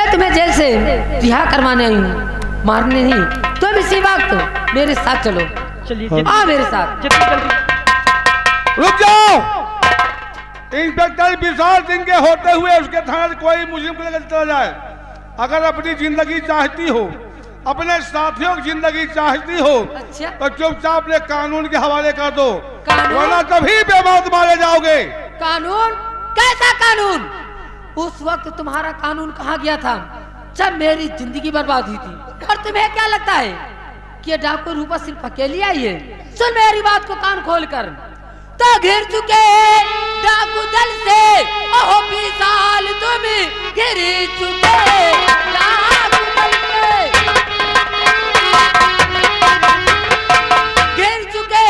मैं तुम्हें जेल से रिहा करवाने आई हूँ, मारने नहीं। तुम इसी वक्त मेरे साथ चलो। चलिए आओ मेरे साथ। रुक जाओ। इंस्पेक्टर विशाल सिंह के होते हुए उसके थाने से कोई मुजरिम को लेकर चला जाए। अगर अपनी जिंदगी चाहती हो, अपने साथियों की जिंदगी चाहती हो, अच्छा। तो चुपचाप ले कानून के हवाले कर दो, कानून? वरना तभी बेमौत मारे जाओगे। कानून? कैसा कानून? उस वक्त तुम्हारा कानून कहाँ गया था जब मेरी जिंदगी बर्बाद हुई थी? और तुम्हें क्या लगता है कि डाकू रूपा सिर्फ अकेली आई है? सुन मेरी बात को कान खोल कर। तो घिर चुके डाकू दल से ओहो विशाल, तुम घिर चुके डाकू दल से, घिर चुके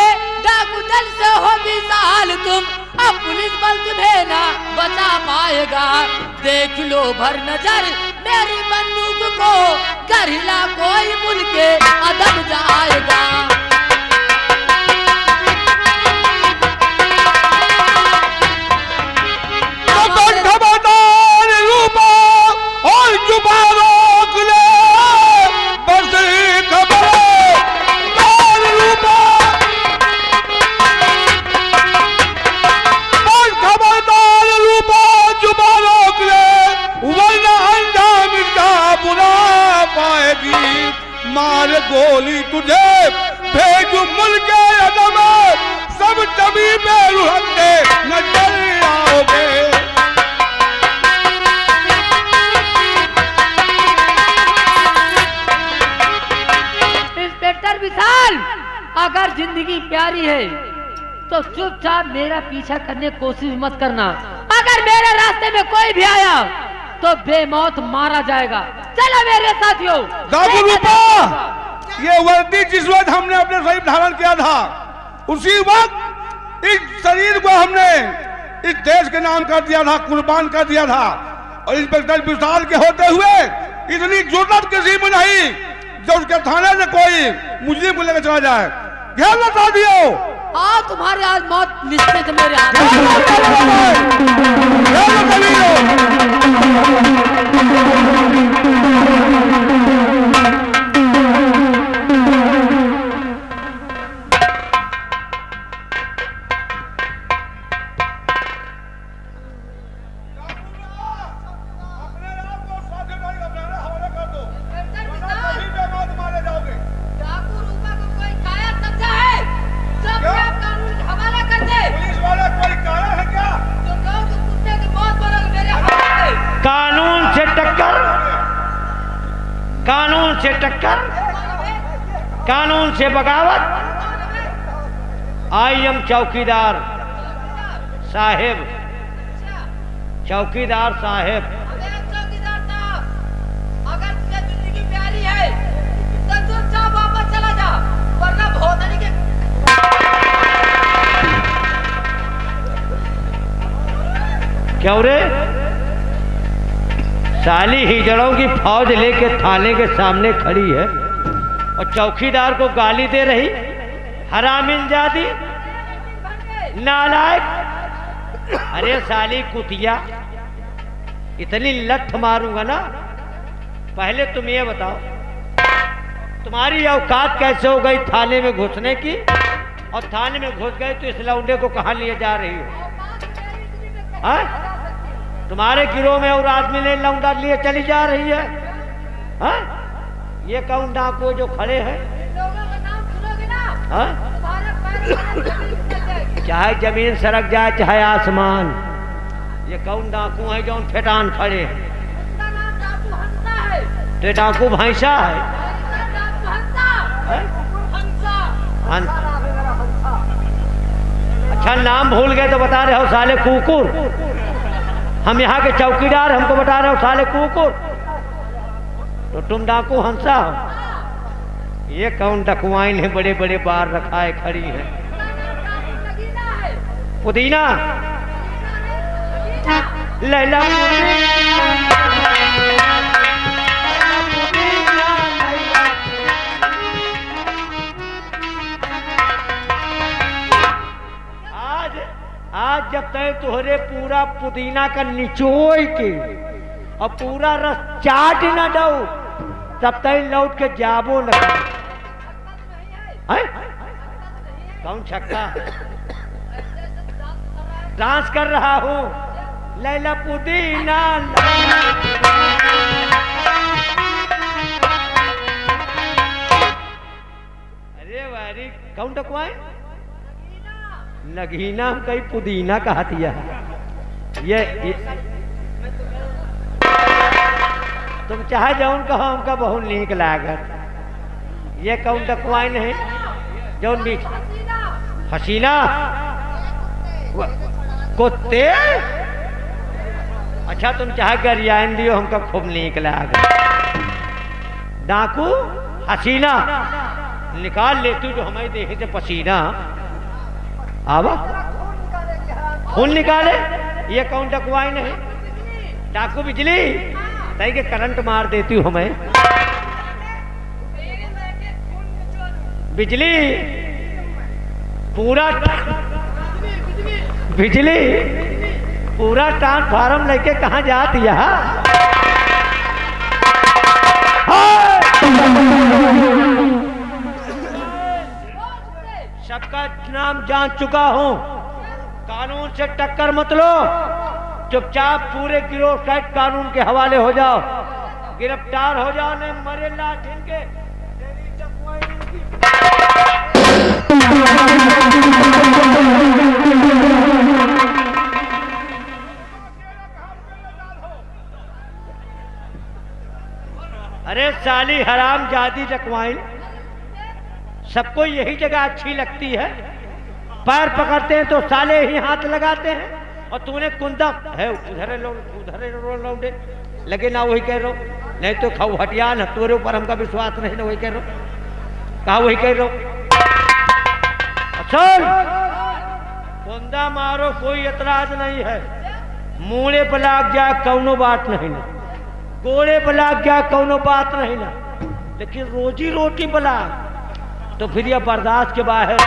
डाकू दल से हो विशाल तुम। अब पुलिस बल तुम्हें ना बचा पाएगा। देख लो भर नजर मेरी बंदूक को, गरिला कोई मुल के अदब जाएगा। और जुबा रोक ले, बस खबरदार रूपा, बस खबरदार रूपा, जुबा रोक ले, वरना अंजाम इनका बुरा पाएगी। मार गोली तुझे भेजू मुल्क अदम, सब तभी बेरुहते नजर आओगे। विशाल, अगर जिंदगी प्यारी है तो चुपचाप मेरा पीछा करने की कोशिश मत करना। अगर मेरे रास्ते में कोई भी आया तो बेमौत मारा जाएगा। चलो मेरे साथियों। डाकू रूपा, ये वर्दी जिस वक्त हमने अपने शरीर धारण किया था, उसी वक्त इस शरीर को हमने इस देश के नाम कर दिया था, कुर्बान कर दिया था। और इंस्पेक्टर विशाल के होते हुए इतनी जुर्रत किसी में नहीं जो उसके थाने से कोई मुजरिम को लेकर चला जाए। ध्यान रखा दियो। तुम्हारे आज मौत निश्चित मेरे हाथ। कानून से टक्कर, कानून से बगावत। आई एम चौकीदार साहेब, चौकीदार साहेब। चौकीदार साहब, अगर तुझे जिंदगी प्यारी है तो चुपचाप वापस चला जा, वरना भोसड़ी के। क्यों रे? साली हिजड़ों की फौज लेके थाने के सामने खड़ी है और चौकीदार को गाली दे रही। हरामिनजादी, नालायक। अरे साली कुतिया, इतनी लठ मारूंगा ना। पहले तुम ये बताओ, तुम्हारी औकात कैसे हो गई थाने में घुसने की? और थाने में घुस गए तो इस लौंडे को कहाँ लिए जा रही हो? हाँ? तुम्हारे गिरोह में और आदमी ने लौंडा लिए चली जा रही है? हाँ? ये कौन डाकू जो खड़े हैं? लोगों का नाम सुनोगे ना? हाँ? चाहे जमीन सरक जाए चाहे आसमान, ये कौन डाकू है जो फेटान खड़े हैं? उसका नाम डाकू हंसा है। तो डाकू भैंसा है? डाकू हंसा। हंसा। अच्छा, नाम भूल गए तो बता रहे हो साले कुकुर। हम यहाँ के चौकीदार, हमको बता रहे हो साले कुकुर। तो तुम डाकू हंसा हो? ये कौन डकुआइन है? बड़े बड़े बार रखाए खड़ी है। पुदीना, लैला आज जब तक तुहरे पूरा पुदीना का निचोड़ के और पूरा रस चाट न दो तब तक लौट के जाबो लगा। कौन छक्का? डांस कर रहा हूँ लैला पुदीना। अरे वारी कौन टकवाए? नगीना हम कहीं पुदीना कहा दिया। ये तुम चाहे जौन कहो हमका बहुत नीक लागत। ये कौन टकवाए नहीं जौन बीच हसीना कुत्ते। अच्छा तुम चाहे गरियान दियो हमका खूब नीक लागत। डाकू हसीना निकाल ले तू जो हमें देखे थे पसीना। आवा खून निकाले। ये कौन टकवाई नहीं? डाकू बिजली तई के करंट मार देती हूँ हमें। बिजली पूरा बिजली पूरा ट्रांसफार्म लेके कहाँ जाती है? सबका नाम जान चुका हूँ। कानून से टक्कर मत लो। चुपचाप पूरे गिरोह सहित कानून के हवाले हो जाओ। गिरफ्तार हो जाओ नहीं मरे लाठिन के। अरे साली हराम जादी टकवाइन सबको यही जगह अच्छी लगती है। पैर पकड़ते हैं तो साले ही हाथ लगाते हैं। और तूने कुंदम है उधर लौटे लगे ना वही कह रहा हूँ। नहीं तो खाऊ हटिया न तोरे ऊपर हमका विश्वास नहीं ना वही कह रहा हूँ। कहा वही कह रहा हूँ। चल कुंदा मारो कोई एतराज नहीं है। मूड़े पर लाग जाए कौनो बात नहीं ना। गोड़े पर लाग जाए कौनो बात नहीं ना। लेकिन रोजी रोटी बला तो फिर यह बर्दाश्त के बाहर।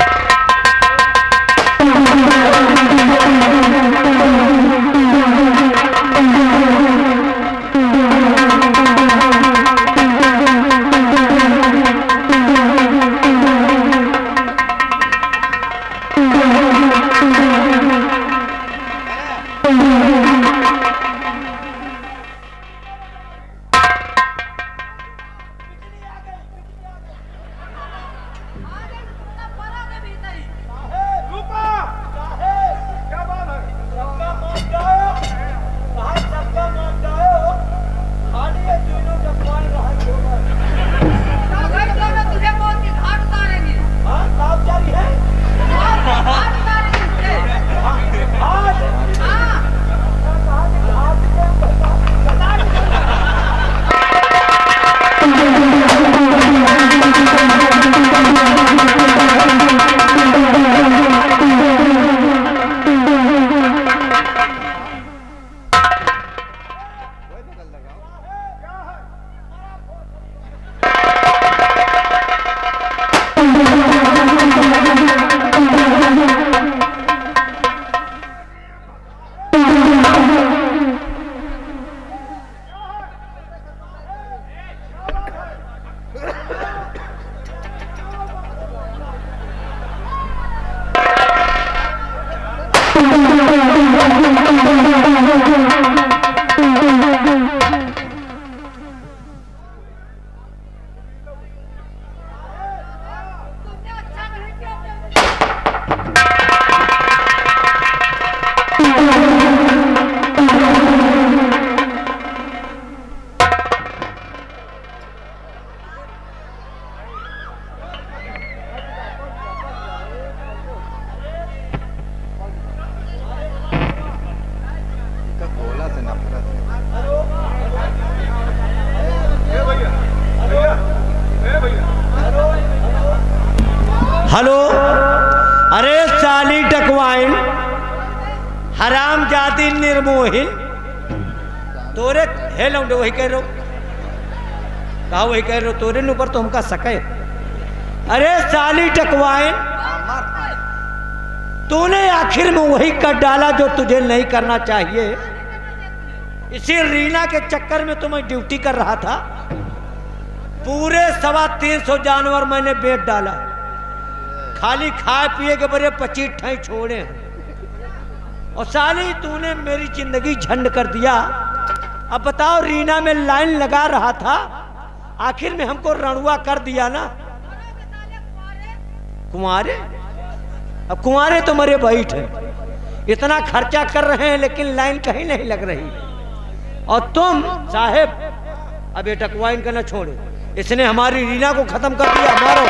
हेलो। अरे साली टकवाइन हराम जाति निर्मोहिन तोरे हे लौंडे वही कह रहे हो। कहा वही कह रहे हो तोरे ऊपर तो हमका सके। अरे साली टकवाइन तूने आखिर में वही कर डाला जो तुझे नहीं करना चाहिए। इसी रीना के चक्कर में तो मैं ड्यूटी कर रहा था। पूरे 325 जानवर मैंने बेच डाला, खाली खाए पिए के बड़े 25 ठाई छोड़े हैं। और साली तूने मेरी जिंदगी झंड कर दिया। अब बताओ, रीना में लाइन लगा रहा था, आखिर में हमको रणुआ कर दिया ना। कुंवारे? अब कुंवारे तो मरे बैठ हैं, इतना खर्चा कर रहे हैं लेकिन लाइन कहीं नहीं लग रही। और तुम साहेब अब ये टकवाइन करना छोड़ो, इसने हमारी रीना को खत्म कर दिया। मारो।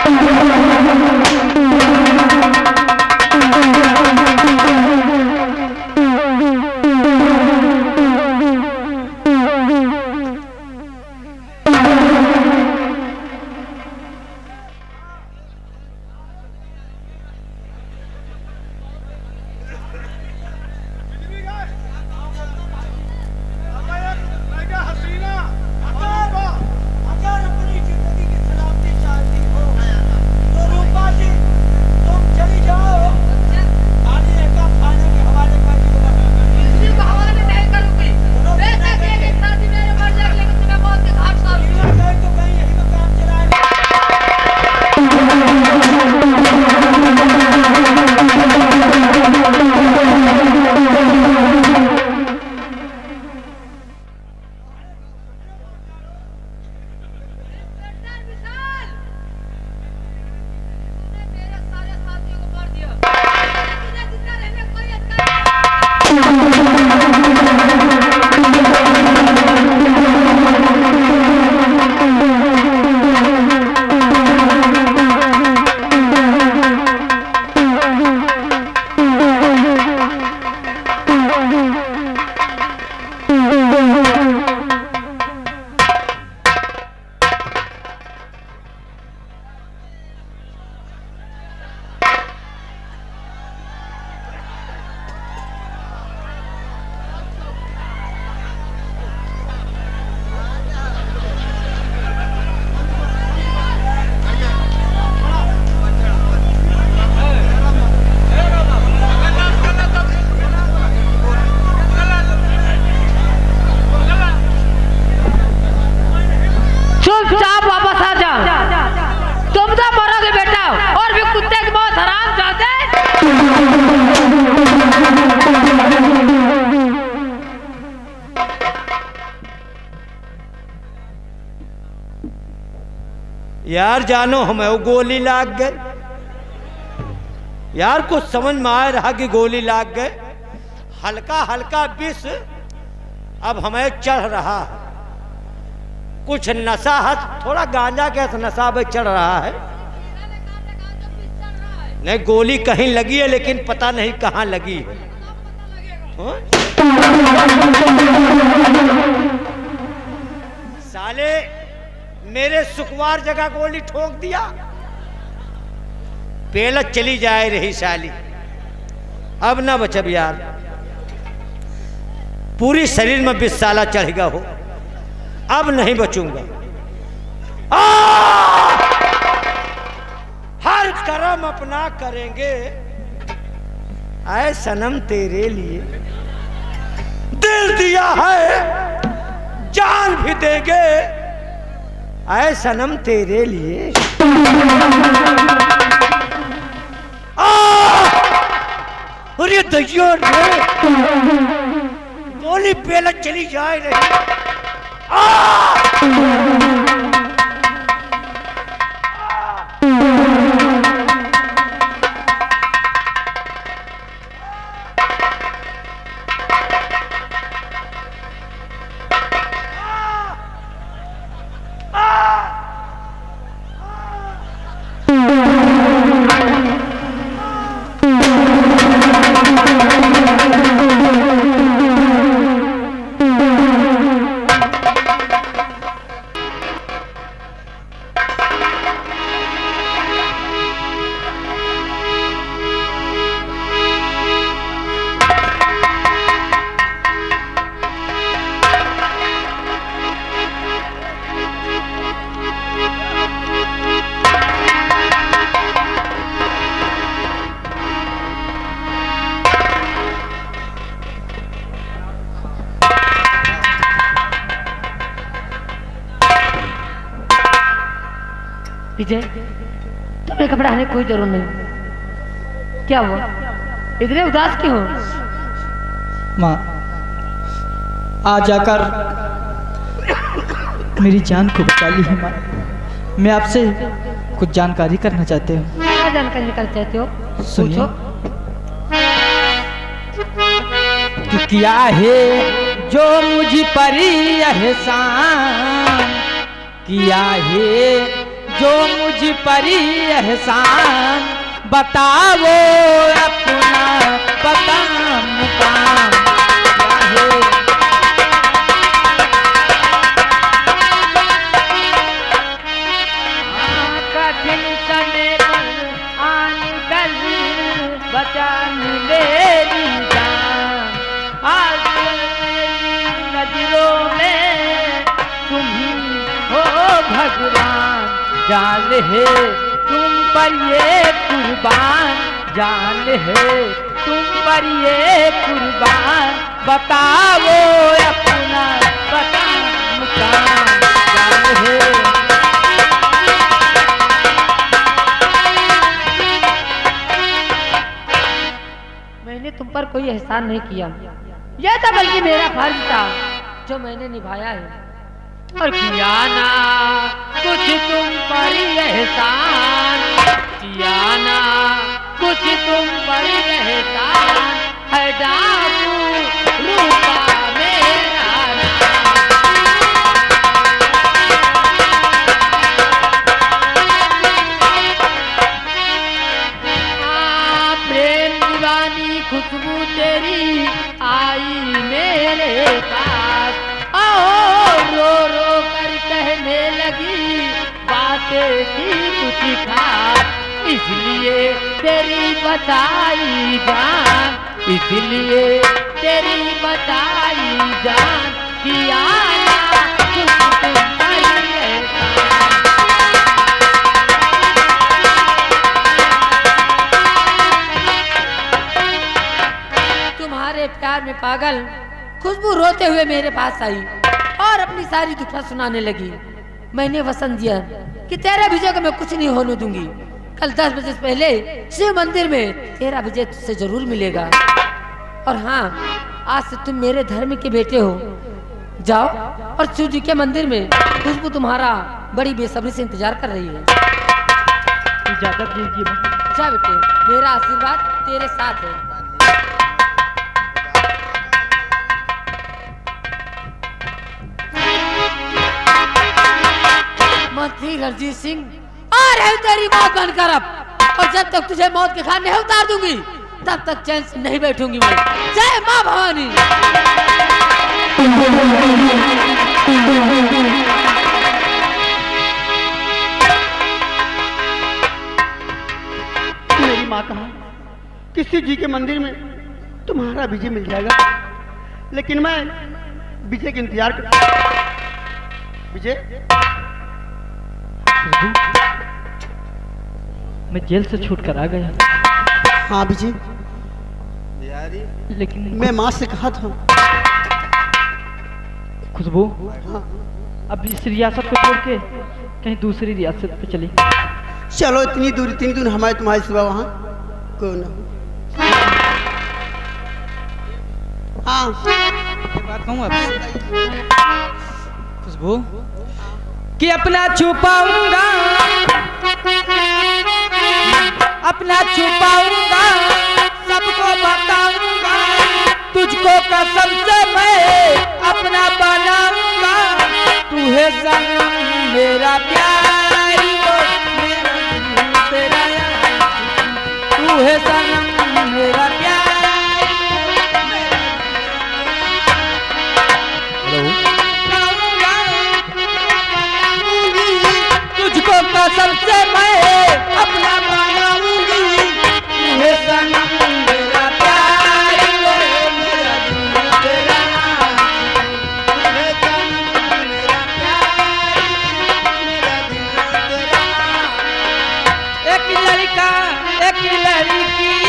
यार जानो हमें वो गोली लाग गए। यार कुछ समझ में आ रहा कि गोली लाग गए। हल्का हल्का विष अब हमें चढ़ रहा है, कुछ नशा है, थोड़ा गांजा के नशा पे चढ़ रहा है। नहीं गोली कहीं लगी है लेकिन पता नहीं कहाँ लगी है। साले मेरे सुकुमार जगह गोली ठोक दिया, पेलत चली जाए रही साली। अब ना बचब यार, पूरी शरीर में विषाला चढ़ेगा हो, अब नहीं बचूंगा। हर कर्म अपना करेंगे, आए सनम तेरे लिए दिल दिया है, जान भी देंगे, आए सनम तेरे लिए। अरे दैया रे, गोली पेलत चली जाए रही। विजय, तुम्हें घबराने की कोई जरूरत नहीं। क्या हुआ, इतने उदास क्यों हो? माँ, आज आकर मेरी जान को बचा ली है माँ। मैं आपसे कुछ जानकारी करना चाहते हूँ। क्या जानकारी निकाल चाहते हो? सुनिए। पूछो। कि क्या है जो मुझ पर एहसान, किया है जो मुझ पर एहसान, बताओ अपना पता मुकाम क्या है। कठिन समय पर आने कल बचान मेरी जान, आज मेरी नजरों में तुम ही हो भगवान, जान है तुम पर ये कुर्बान, जान है तुम पर ये कुर्बान, बताओ अपना पता मुकाम, जान है। मैंने तुम पर कोई एहसान नहीं किया, यह था बल्कि मेरा फर्ज था जो मैंने निभाया है। और किया ना कुछ तुम पर एहसान, किया ना कुछ तुम पर एहसान, है डाकू रूपा मेरा नाम। प्रेम दीवानी खुशबू तेरी आई मेरे पास, रो रो कर कहने लगी बातें थी कुछ खास, इसलिए तेरी बचाई जान, इसलिए तेरी बचाई जान, किया ना कुछ तुम पर एहसान। तुम्हारे प्यार में पागल खुशबू रोते हुए मेरे पास आई और अपनी सारी दुखड़ा सुनाने लगी। मैंने वचन दिया कि तेरा विजय को मैं कुछ नहीं होने दूंगी। कल 10 बजे से पहले शिव मंदिर में तेरा विजय तुझसे जरूर मिलेगा। और हाँ, आज से तुम मेरे धर्म के बेटे हो। जाओ और शिव जी के मंदिर में खुशबू तुम्हारा बड़ी बेसब्री से इंतजार कर रही है। इजाजत दीजिए। जा बेटे, मेरा आशीर्वाद तेरे साथ है। मंत्री रणजीत सिंह, आ रहे तेरी मौत बनकर अब, और जब तक तुझे मौत के खान नहीं उतार दूंगी तब तक चैन से नहीं बैठूंगी मैं। जय मां भवानी। मेरी माँ कहा किसी जी के मंदिर में तुम्हारा विजय मिल जाएगा, लेकिन मैं विजय के इंतजार कर। विजय, मैं जेल से छूट कर आ गया, हाँ विजय, लेकिन मैं माँ से कहा था। खुशबू हाँ, अब इस रियासत को छोड़ के कहीं दूसरी रियासत पे चली। चलो इतनी दूर हमारे तुम्हारी सिवा वहाँ कोई ना। हाँ, एक बात कहूँ खुशबू कि अपना छुपाऊंगा, अपना छुपाऊंगा, सबको बताऊंगा, तुझको कसम से मैं अपना बनाऊंगा, तू है सनम मेरा प्यारी, मेरा दिल तेरा यार, तू है सनम मेरा प्यार। तुझको कसम से मैं अपना बनाऊंगी, तू है सनम मेरा प्यार, मेरा दिल तेरा यार, तू है सनम मेरा प्यार, मेरा दिल तेरा। एक लड़का एक लड़की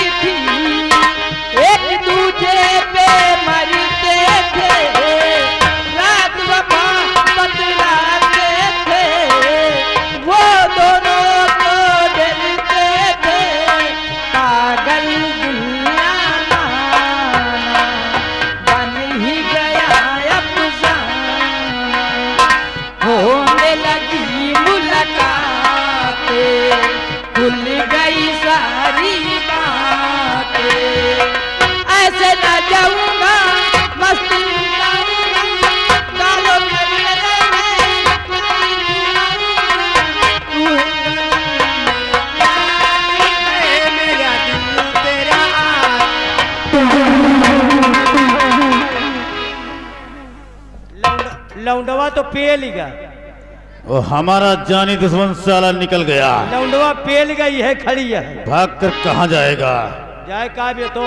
लौंडवा तो पे लिगा, वो हमारा जानी दुश्मन साला निकल गया। लौंडवा पेल गई है, खड़ी है, भाग कर कहाँ जाएगा? जाए का भी तो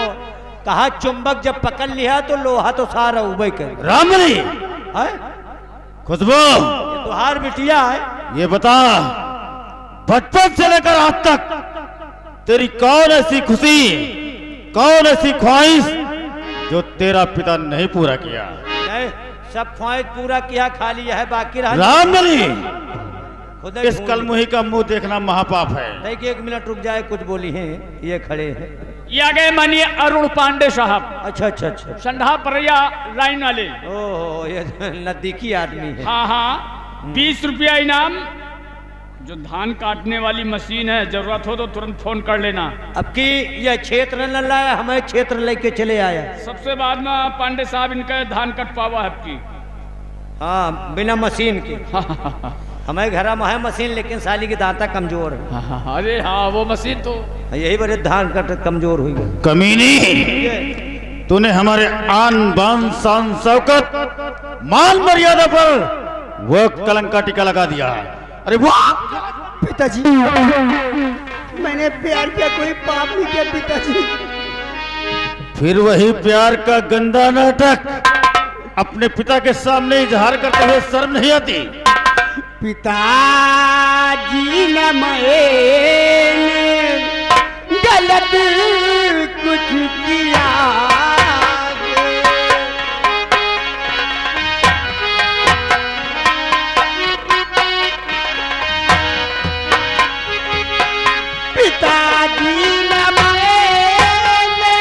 कहा चुंबक जब पकड़ लिया तो लोहा तो सारा उबई कर। रामबली, है खुशबू, ये तुहार बिटिया है। ये बता, बचपन से लेकर आज तक तेरी कौन ऐसी खुशी, कौन ऐसी ख्वाहिश जो तेरा पिता नहीं पूरा किया? नहीं, सब ख्वाहिश पूरा किया, खाली है बाकी रहा। रामबली, खुद इस कलमुही का मुंह देखना महापाप है। देखिए 1 मिनट रुक जाए, कुछ बोली हैं, ये खड़े हैं। ये आ गए मानिए अरुण पांडे साहब, अच्छा अच्छा अच्छा, संधा परैया लाइन वाले। ओहो, ये नजदीकी आदमी है। हाँ हाँ, 20 रुपया इनाम। जो धान काटने वाली मशीन है, जरूरत हो तो तुरंत फोन कर लेना। अब की यह क्षेत्र न लाया, हमें क्षेत्र लेके चले आया। सबसे बाद में पांडे साहब इनका धान कट पावा है आपकी। हाँ, बिना मशीन के। हमें घर में है मशीन, लेकिन साली की दांता कमजोर है। अरे हाँ, वो मशीन तो यही बड़े धान कट कमजोर हुई है। कमीनी, तूने हमारे आन बान शान शौकत मान मर्यादा पर वो कलंक का टीका लगा दिया। अरे वाह पिताजी, मैंने प्यार किया, कोई पाप नहीं किया पिताजी। फिर वही प्यार का गंदा नाटक अपने पिता के सामने इजहार करते हुए शर्म नहीं आती? पिताजी न मैंने गलत कुछ किया, पिताजी न मैंने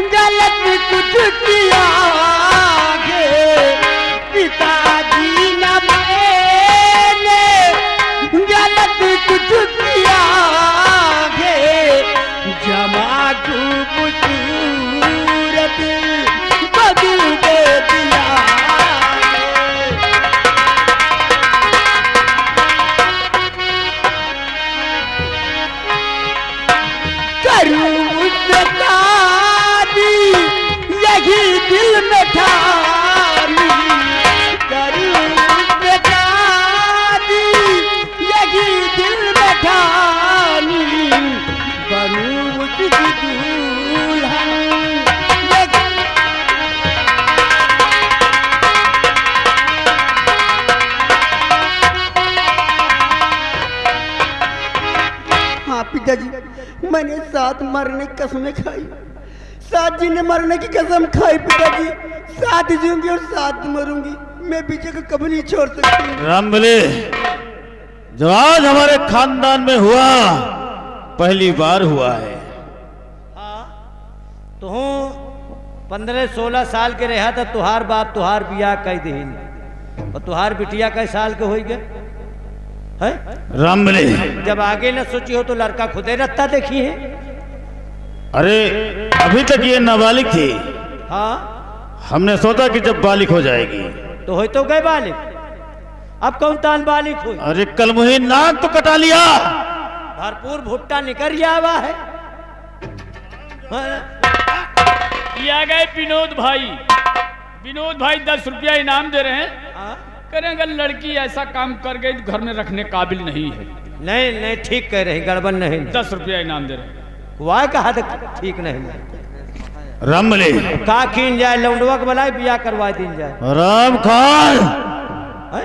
गलत कुछ किया गे, पिताजी न मैंने गलत कुछ किया गे, जमा खूबसूरत बदल दे दिया। करूं उससे शादी, यही दिल में ठानी, करूं उससे शादी, यही दिल में ठानी, बनूं उसकी दुल्हन। हाँ पिताजी, मैंने 7 मरने की कसमें खाई, 7 जीने मरने की कसम खाई पिताजी। 7 जीऊंगी और 7 मरूंगी, मैं पीछे को कभी नहीं छोड़ सकती। रामबली, जो आज हमारे खानदान में हुआ पहली बार हुआ है। हाँ, तो 15-16 साल के रहा था, तुहार बाप तुहार बियाह कई दिन, और तुहार बिटिया कई साल के हो गए है? रामबली, जब आगे न सोची हो तो लड़का खुदे रत्ता देखी है। अरे अभी तक ये नाबालिग थी। हाँ, हमने सोचा कि जब बालिग हो जाएगी तो हो तो गए बालिक, अब कौन तान बालिक हुई? अरे कलमुही, नाक तो कटा लिया। भरपूर भुट्टा निकल आवा है। ये आ गए विनोद भाई। विनोद भाई 10 रुपया इनाम दे रहे हैं। हाँ? करें, अगर लड़की ऐसा काम कर गई तो घर में रखने काबिल नहीं है। नहीं नहीं, ठीक कह रही, गड़बड़ नहीं। 10 रुपया इनाम दे रहे हैं। वाह कहा ठीक नहीं। रामबली, का खीन जाए, लौंडवा के बुलाए, बियाह करवा दी जाए। राम खान, है?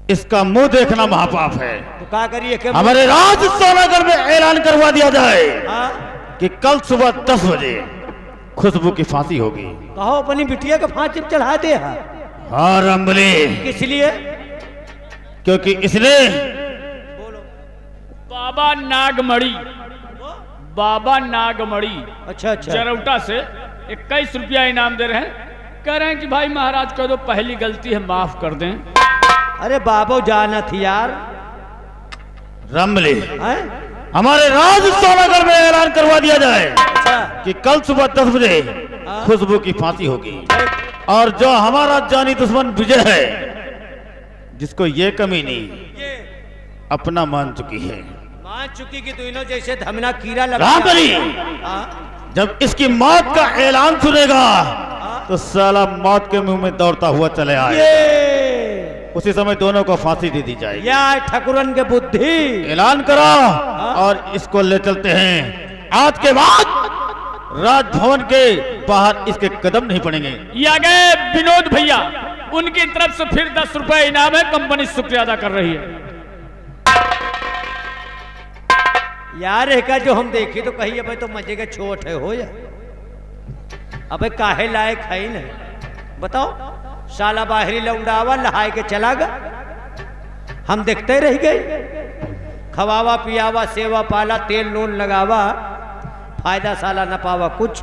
इसका मुंह देखना महापाप है। तो क्या करिए के हमारे राज सोनागर में ऐलान करवा दिया जाए हाँ? कि कल सुबह 10 बजे खुशबू की फांसी होगी। कहो अपनी बिटिया का फांसी चढ़ा दे। हाँ रामबली, किस लिए? क्योंकि इसने बाबा नागमणि, बाबा नागमणि अच्छा अच्छा, जरौटा से 21 रुपया इनाम दे रहे हैं। कह रहे हैं कि भाई महाराज कह दो पहली गलती है, माफ कर दें। अरे बाबू जाना थी यार। रामबली, हैं? हमारे राज सोनागर में ऐलान करवा दिया जाए अच्छा, कि कल सुबह 10 बजे खुशबू की फांसी होगी। और जो हमारा जानी दुश्मन विजय है, जिसको ये कमीनी अपना मान चुकी है, मान चुकी कि दोनों जैसे धमना कीड़ा लगा। रामबली, हाँ? जब इसकी मौत का ऐलान सुनेगा तो तो साला मौत के मुंह में दौड़ता हुआ चले आए। ये उसी समय दोनों को फांसी दे दी जाएगी। या ठकुरन के बुद्धि ऐलान करो और इसको ले चलते हैं। आज के बाद राजभवन के बाहर इसके कदम नहीं पड़ेंगे। ये आ गए विनोद भैया, उनकी तरफ से फिर 10 रुपए इनाम है, कंपनी शुक्रिया अदा कर रही है। यार एक जो हम देखी तो कही अबे तो मजे के छोट है हो या अबे काहे लायक है ही नहीं। बताओ साला बाहरी लौंडावा नहाए के चला गा, हम देखते रह गए। खवावा पियावा सेवा पाला तेल नून लगावा, फायदा साला न पावा कुछ।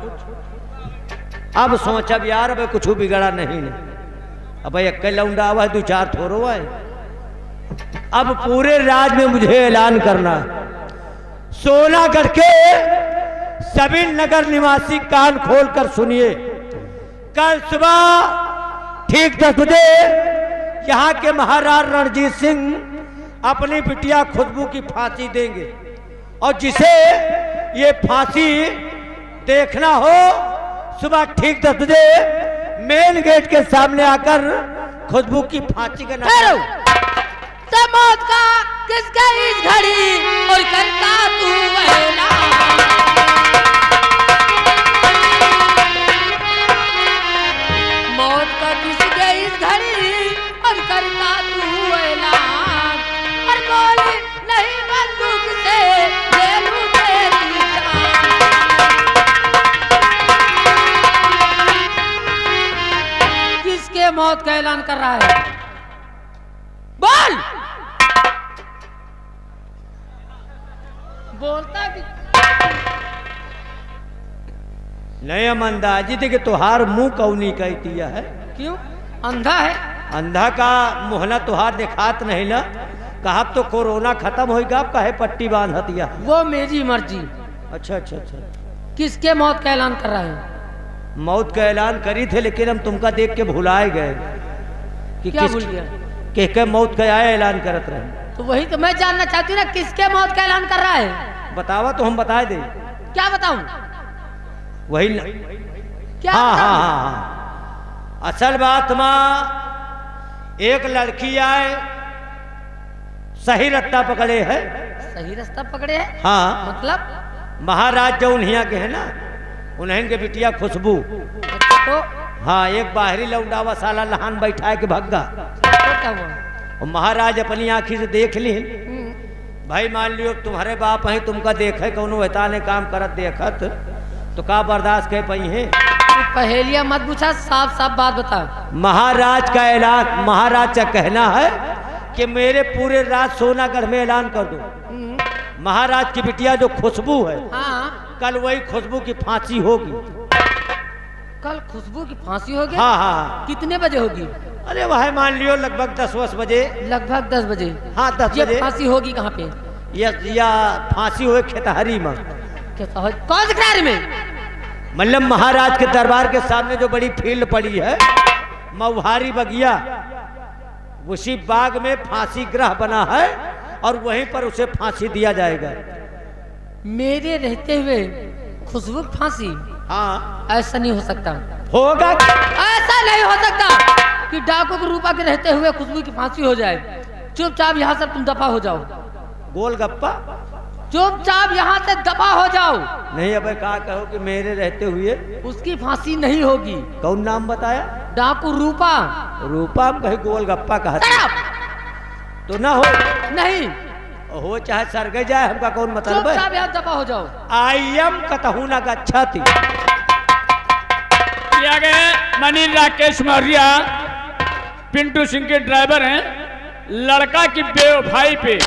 अब सोच अब यार अबे कुछ बिगड़ा नहीं ने। अब एक लौंडावा दो चार थोरो है। अब पूरे राज्य में मुझे ऐलान करना, सोनागढ़ के सभी नगर निवासी कान खोलकर सुनिए। कल सुबह ठीक 10 बजे यहाँ के महाराज रणजीत सिंह अपनी बिटिया खुशबू की फांसी देंगे, और जिसे ये फांसी देखना हो सुबह ठीक 10 बजे मेन गेट के सामने आकर खुशबू की फांसी का नाम मौत का किसका इस घड़ी और करता तू ऐलान। मौत का किसके इस घड़ी और करता तू ऐलान। और बोली नहीं बंदूक से ले लूं तेरी जान। किसके मौत का ऐलान कर रहा है? बोल। बोलता भी नहीं। हम अंदाजी थे कि तुहार मुंह कौनी कह दिया है। क्यों? अंधा है? अंधा का मुहना तुहार दिखात नहीं ना। कहा तो कोरोना खत्म होगा, अब कहे पट्टी बांध दिया। वो मेरी मर्जी। अच्छा अच्छा अच्छा। किसके मौत का ऐलान कर रहा है? मौत का ऐलान करी थे, लेकिन हम तुमका देख के भुलाए गए कि क्या भूल गया? के मौत का आया ऐलान करत रहे। तो वही तो मैं जानना चाहती हूँ ना, किसके मौत का ऐलान कर रहा है? बतावा तो हम बता दे। क्या बताऊं? वही क्या हाँ बताऊं? हाँ हाँ। असल बात माँ, एक लड़की आए सही रास्ता पकड़े है। सही रास्ता पकड़े है? हाँ मतलब महाराज जो उन्हिया के है ना, उन्हें के बिटिया खुशबू। तो हाँ एक बाहरी लौंडावा साला लहान बैठा के भग्गा। क्या हुआ? और महाराज अपनी आंखी से देख ली। भाई मान लियो तुम्हारे बाप है, तुमका देखे कौनो एता ने काम करत देखत तो का बर्दाश्त कर पाई है? पहेलियां मत पूछा, साफ साफ बात बता। महाराज का ऐलान, महाराज का कहना है कि मेरे पूरे रात सोनागढ़ में ऐलान कर दो। महाराज की बिटिया जो खुशबू है, हाँ कल वही खुशबू की फांसी होगी। कल खुशबू की फांसी होगी? हाँ हाँ। कितने बजे होगी? अरे वह मान लियो लगभग 10 बजे। लगभग 10 बजे? हाँ 10 ये बजे। फांसी होगी कहाँ पे? या फांसी हुए खेतहरी में। कौन से खिलाड़ी में? मतलब महाराज के दरबार के सामने जो बड़ी फील्ड पड़ी है, मऊहारी बगिया, उसी बाग में फांसी ग्रह बना है और वहीं पर उसे फांसी दिया जाएगा। मेरे रहते हुए खुशबू की फांसी? हाँ ऐसा नहीं हो सकता। होगा। ऐसा नहीं हो सकता कि डाकू के रूपा के रहते हुए खुशबू की फांसी हो जाए। चुपचाप यहाँ से तुम दफा हो जाओ। गोलगप्पा? चुपचाप यहाँ से दफा हो जाओ। नहीं अबे कहा कहो कि मेरे रहते हुए उसकी फांसी नहीं होगी। कौन नाम बताया? डाकू रूपा। रूपा हम कहे गोलगप्पा कहते तो ना हो। नहीं हो चाहे सरगे जाए, हमका कौन मतलब है? चुपचाप यहाँ दफा हो जाओ। आयम कतहु न गच्छति। किया गया मनील राकेश मौर्य पिंटू सिंह के ड्राइवर हैं। लड़का की बेवफाई पे